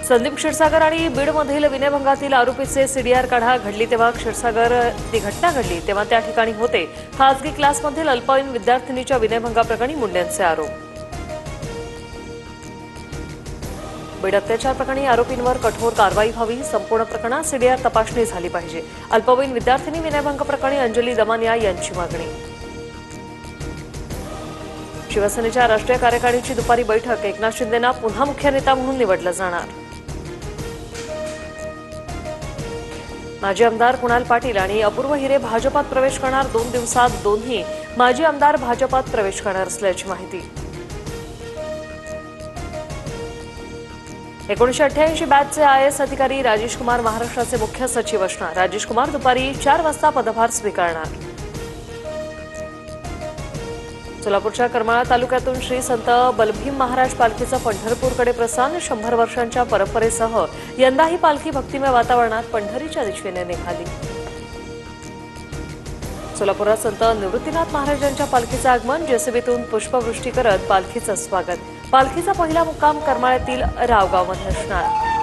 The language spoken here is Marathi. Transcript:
संदीप क्षीरसागर आणि बीडमधील विनयभंगातील आरोपीचे सीडीआर काढा. घडली तेव्हा क्षीरसागर ती घटना घडली तेव्हा त्या ठिकाणी होते. खासगी क्लासमधील अल्पवयीन विद्यार्थिनीच्या विनयभंगाप्रकरणी मुंडेंचे आरोप. बीड अत्याचार प्रकरणी आरोपींवर कठोर कारवाई व्हावी. संपूर्ण प्रकरणात सीडीआर तपासणी झाली पाहिजे. अल्पवयीन विद्यार्थिनी विनयभंग प्रकरणी अंजली दमानिया यांची मागणी. शिवसेनेच्या राष्ट्रीय कार्यकारिणीची दुपारी बैठक. एकनाथ शिंदेंना पुन्हा मुख्य नेता म्हणून निवडलं जाणार. माजी आमदार कुणाल पाटील आणि अपूर्व हिरे भाजपात प्रवेश करणार. 2 दिवसात दोन्ही माजी आमदार भाजपात प्रवेश करणार असल्याची माहिती. 1988 बॅचचे आयएएस अधिकारी राजेश कुमार महाराष्ट्राचे मुख्य सचिव असणार. राजेश कुमार दुपारी 4 वाजता पदभार स्वीकारणार. सोलापूरच्या करमाळा तालुक्यातून श्री संत बलभीम महाराज पालखीचं पंढरपूरकडे प्रस्थान. 100 वर्षांच्या परंपरेसह यंदा ही पालखी भक्तिमय वातावरणात पंढरीच्या दिशेने निघाली. सोलापुरात संत निवृत्तीनाथ महाराजांच्या पालखीचं आगमन. जेसीबीतून पुष्पवृष्टी करत पालखीचं स्वागत. पालखीचा पहिला मुक्काम करमाळ्यातील रावगावमध्ये असणार.